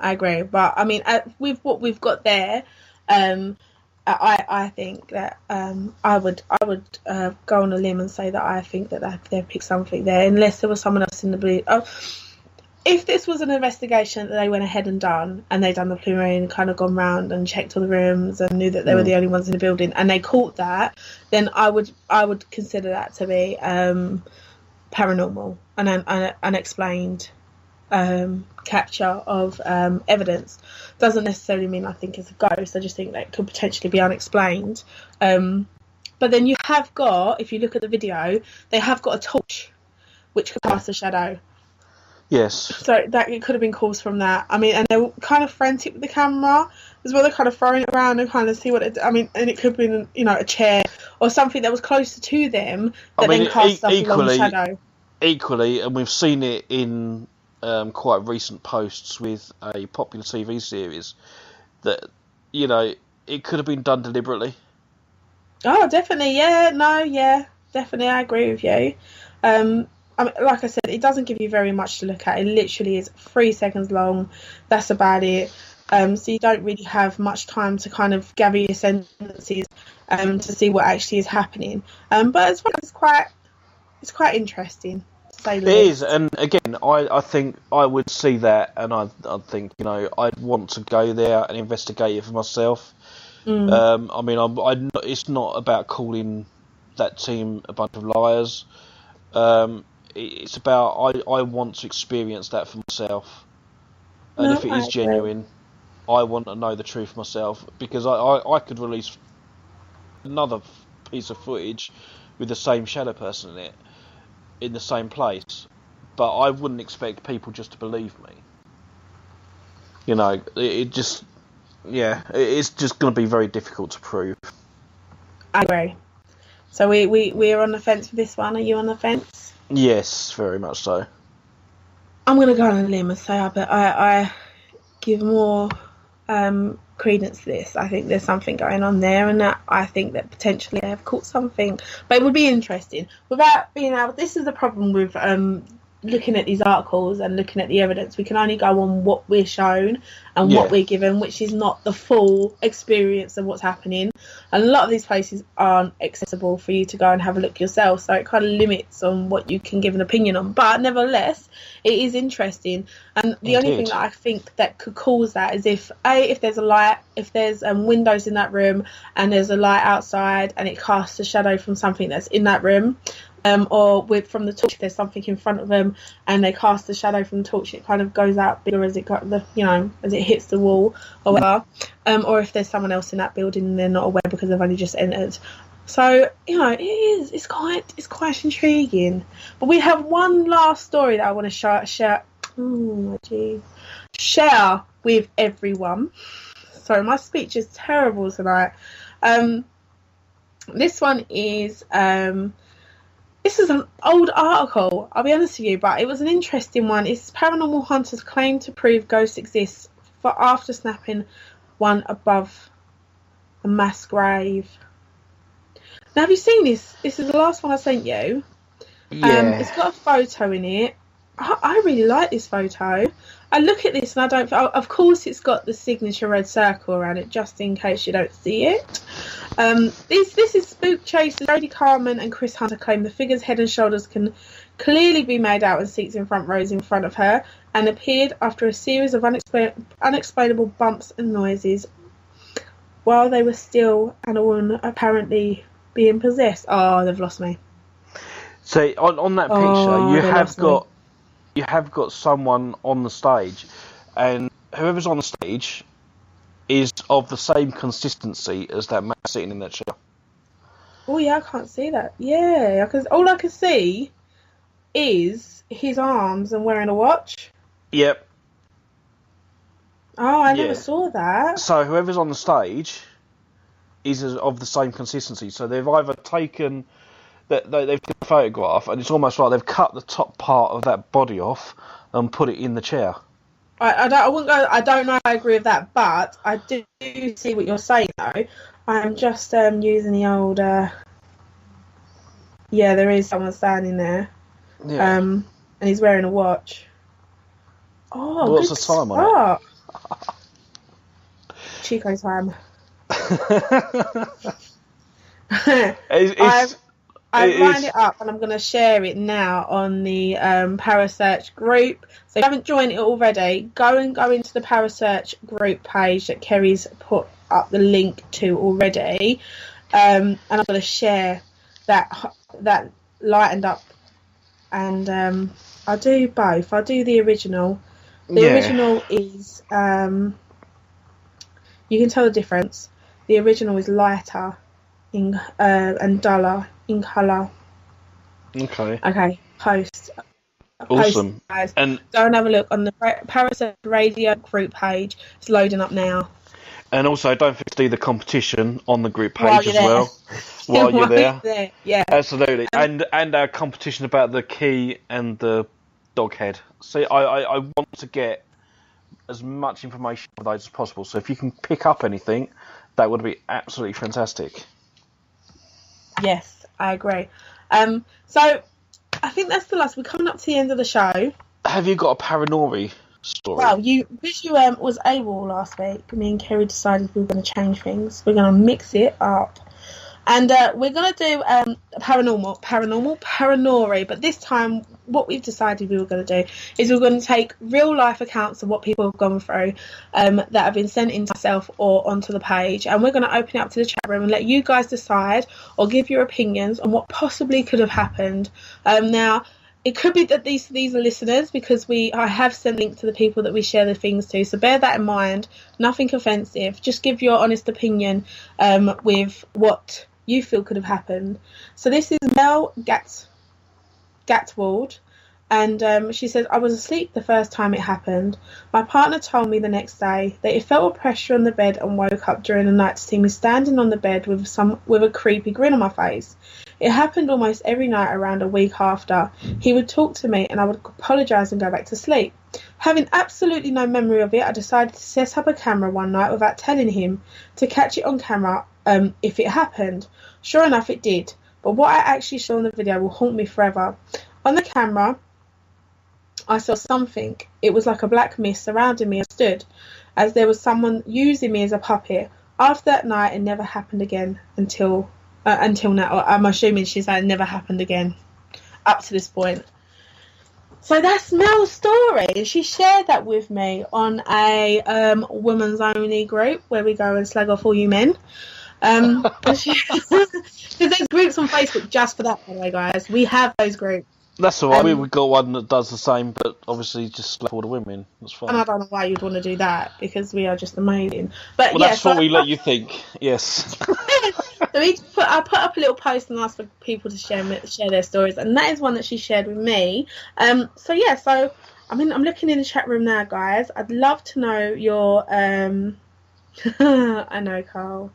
But I mean, with what we've got there, I think that I would go on a limb and say that I think that they've picked something there, unless there was someone else in the blue. If this was an investigation that they went ahead and done, and they done the preliminary and kind of gone round and checked all the rooms and knew that they were the only ones in the building, and they caught that, then I would consider that to be paranormal and an unexplained capture of evidence. Doesn't necessarily mean I think it's a ghost. I just think that it could potentially be unexplained. But then you have got, if you look at the video, they have got a torch which could cast a shadow. Yes. So that it could have been caused from that. I mean, and they're kind of frantic with the camera as well. They're kind of throwing it around and kind of see what it. I mean, and it could have been, a chair or something that was closer to them that then cast stuff along the shadow. Equally, and we've seen it in quite recent posts with a popular TV series, that it could have been done deliberately. Oh, definitely, yeah, no, yeah, definitely, I agree with you. I mean, like I said, it doesn't give you very much to look at. It literally is 3 seconds long. That's about it. So you don't really have much time to kind of gather your senses to see what actually is happening. But as well, it's quite interesting. It is, and again, I think I would see that, and I'd think, I'd want to go there and investigate it for myself. I mean, it's not about calling that team a bunch of liars. It's about I want to experience that for myself, and if it is genuine, I want to know the truth myself, because I could release another piece of footage with the same shadow person in it, in the same place, but I wouldn't expect people just to believe me. It's just going to be very difficult to prove. I agree. So we're on the fence for this one. Are you on the fence? Yes, very much so. I'm going to go on a limb and say I give more credence to this. I think there's something going on there, and that I think that potentially they have caught something. But it would be interesting without being able. This is the problem with looking at these articles and looking at the evidence. We can only go on what we're shown and what we're given, which is not the full experience of what's happening. And a lot of these places aren't accessible for you to go and have a look yourself, so it kind of limits on what you can give an opinion on. But nevertheless, it is interesting. And the only thing that I think that could cause that is if there's a light, if there's windows in that room and there's a light outside and it casts a shadow from something that's in that room. Or from the torch, if there's something in front of them and they cast the shadow from the torch, it kind of goes out bigger as it as it hits the wall or whatever. Or if there's someone else in that building and they're not aware because they've only just entered. So it's quite intriguing. But we have one last story that I want to share with everyone. Sorry, my speech is terrible tonight. This one is. This is an old article, I'll be honest with you, but it was an interesting one. It's paranormal hunters claim to prove ghosts exist after snapping one above a mass grave. Now, have you seen this? This is the last one I sent you. Yeah. It's got a photo in it. I really like this photo. I look at this and I don't. Of course, it's got the signature red circle around it, just in case you don't see it. This is Spook Chasers. Jodie Carmen and Chris Hunter claim the figure's head and shoulders can clearly be made out in seats in front rows in front of her, and appeared after a series of unexplainable bumps and noises while they were still and all apparently being possessed. Oh, they've lost me. So on that picture, you have got someone on the stage, and whoever's on the stage is of the same consistency as that man sitting in that chair. Oh yeah, I can't see that. Yeah, because all I can see is his arms and wearing a watch. Yep. Oh, I never saw that. So whoever's on the stage is of the same consistency. So they've either taken they've taken a photograph, and it's almost like they've cut the top part of that body off and put it in the chair. I wouldn't go. I don't know if I agree with that, but I do see what you're saying though. I'm just using the old. Yeah, there is someone standing there. Yeah. And he's wearing a watch. Oh, what's good the time start. on it? Chico time. I've lined it up and I'm going to share it now on the Parasearch group. So if you haven't joined it already, go into the Parasearch group page that Kerry's put up the link to already. And I'm going to share that lightened up. And I'll do both. I'll do the original. The original is, you can tell the difference. The original is lighter and duller in colour. Okay. Post. Awesome. Guys. And go and have a look on the Parasearch Radio group page. It's loading up now. And also, don't forget to do the competition on the group page as well. While you're there. Yeah. Absolutely. And our competition about the key and the dog head. See, I want to get as much information on those as possible. So if you can pick up anything, that would be absolutely fantastic. Yes, I agree. So I think that's the last. We're coming up to the end of the show. Have you got a paranormal story? Well, because you was able last week, me and Kerry decided we were going to change things. We're going to mix it up. And we're going to do paranormal, but this time what we've decided we were going to do is we're going to take real life accounts of what people have gone through that have been sent in to myself or onto the page, and we're going to open it up to the chat room and let you guys decide or give your opinions on what possibly could have happened. Now, it could be that these are listeners, because I have sent links to the people that we share the things to, so bear that in mind. Nothing offensive, just give your honest opinion with what you feel could have happened. So this is Mel Gatwald, and she says, I was asleep the first time it happened. My partner told me the next day that he felt a pressure on the bed and woke up during the night to see me standing on the bed with a creepy grin on my face. It happened almost every night around a week after. He would talk to me and I would apologise and go back to sleep. Having absolutely no memory of it, I decided to set up a camera one night without telling him to catch it on camera if it happened. Sure enough, it did. But what I actually saw in the video will haunt me forever. On the camera, I saw something. It was like a black mist surrounding me. I stood as there was someone using me as a puppet. After that night, it never happened again until now. I'm assuming she's saying it never happened again up to this point. So that's Mel's story. She shared that with me on a women's only group where we go and slag off all you men. Because there's groups on Facebook just for that, by the way, guys. We have those groups. That's all right. We've got one that does the same, but obviously just slap all the women. That's fine. And I don't know why you'd want to do that, because we are just amazing. But well, yeah, that's what we let you think. Yes. So I put up a little post and asked for people to share their stories, and that is one that she shared with me. So I'm looking in the chat room now, guys. I'd love to know your I know, Carl.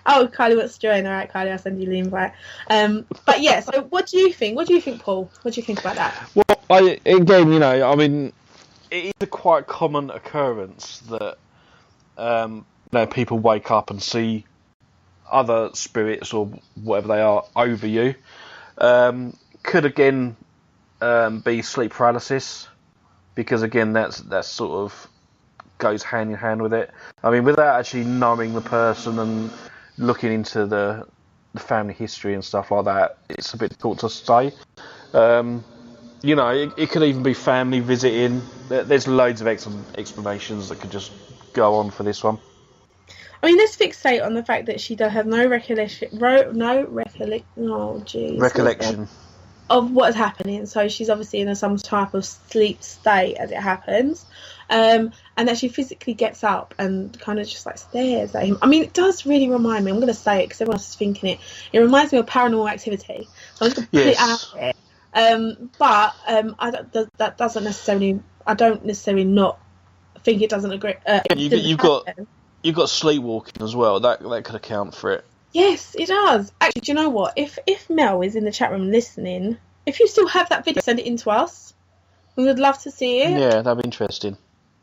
Oh, Carly wants to join. All right, Carly, I'll send you the invite. But yeah, so what do you think? What do you think, Paul? What do you think about that? Well, it is a quite common occurrence that people wake up and see other spirits or whatever they are over you. Could again be sleep paralysis, because again that's sort of goes hand in hand with it. I mean, without actually knowing the person and looking into the family history and stuff like that, it's a bit difficult to say. It could even be family visiting. There's loads of explanations that could just go on for this one. I mean, let's fixate on the fact that she does have no recollection of what is happening. So she's obviously in some type of sleep state as it happens. and that she physically gets up and kind of just like stares at him. I mean, it does really remind me, I'm going to say it because everyone else is thinking it, it reminds me of Paranormal Activity. So I'm just going to put it out there. That doesn't necessarily, I don't necessarily not think it doesn't agree. You've got sleepwalking as well. That could account for it. Yes, it does. Actually, do you know what? If Mel is in the chat room listening, if you still have that video, send it in to us. We would love to see it. Yeah, that'd be interesting.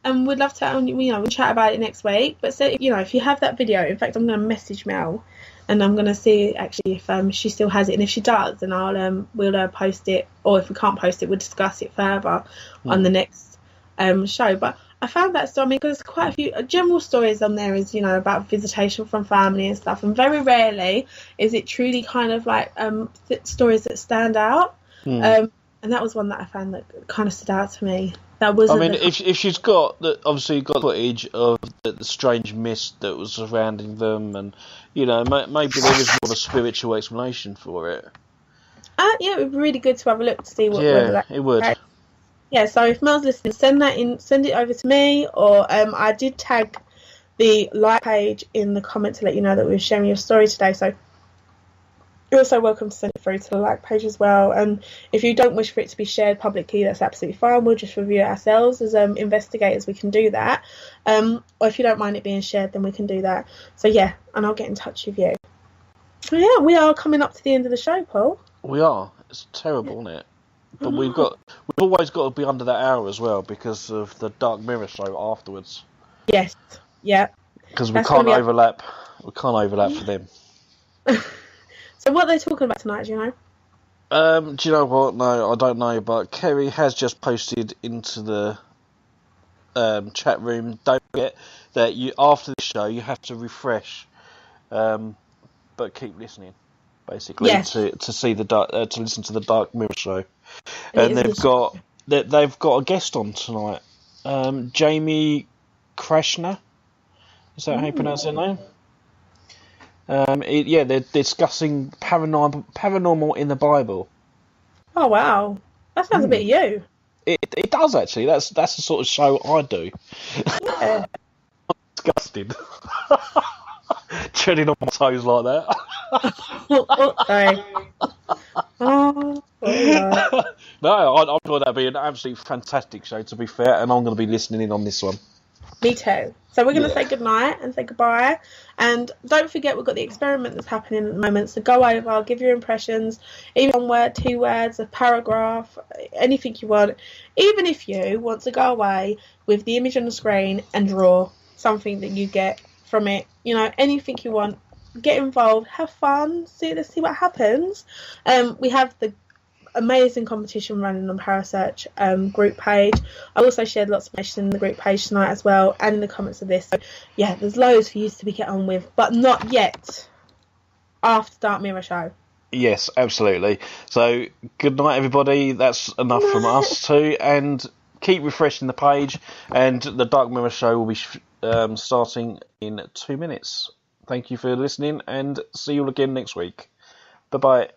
And we'd love to, we'll chat about it next week. But so, if you have that video, in fact, I'm going to message Mel, and I'm going to see actually if she still has it, and if she does, then we'll post it, or if we can't post it, we'll discuss it further on the next show. But I found that story, because there's quite a few general stories on there, is about visitation from family and stuff, and very rarely is it truly kind of like stories that stand out. And that was one that I found that kind of stood out to me. That was. I mean, if she's got footage of the strange mist that was surrounding them, and maybe there is more of a spiritual explanation for it. Yeah, it would be really good to have a look to see what. Yeah, it would. Okay. Yeah, so if Mel's listening, send it over to me, or I did tag the like page in the comment to let you know that we were sharing your story today. So you're also welcome to send it through to the like page as well. And if you don't wish for it to be shared publicly, that's absolutely fine. We'll just review it ourselves as investigators. We can do that. Or if you don't mind it being shared, then we can do that. So yeah, and I'll get in touch with you. So yeah, we are coming up to the end of the show, Paul. We are. It's terrible, isn't it? But we've always got to be under that hour as well because of the Dark Mirror show afterwards. Yes. Yeah. Because we can't overlap. We can't overlap for them. So what are they talking about tonight? Do you know? Do you know what? No, I don't know. But Kerry has just posted into the chat room. Don't forget that after the show you have to refresh, but keep listening. Basically, to see the to listen to the Dark Mirror show, and they've got a guest on tonight, Jamie Krashner. Is that how you pronounce their name? They're discussing paranormal in the Bible. Oh wow, that sounds a bit of you. It does actually. That's the sort of show I do. Yeah. I'm disgusted. Treading on my toes like that. Sorry. Oh, no, I thought that'd be an absolutely fantastic show, to be fair, and I'm going to be listening in on this one. Me too. So we're going to say goodnight and say goodbye. And don't forget, we've got the experiment that's happening at the moment. So go over, give your impressions, even 1 word, 2 words, a paragraph, anything you want. Even if you want to go away with the image on the screen and draw something that you get from it, anything you want, get involved, have fun, let's see what happens. We have the amazing competition running on Parasearch group page. I also shared lots of information in the group page tonight as well, and in the comments of this. So yeah, there's loads for you to get on with, but not yet after Dark Mirror show. Yes, absolutely. So good night, everybody. That's enough from us too, and keep refreshing the page, and the Dark Mirror show will be starting in 2 minutes. Thank you for listening, and see you all again next week. Bye-bye.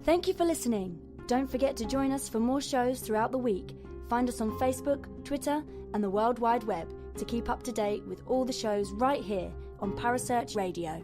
Thank you for listening. Don't forget to join us for more shows throughout the week. Find us on Facebook, Twitter, and the World Wide Web to keep up to date with all the shows right here on Parasearch Radio.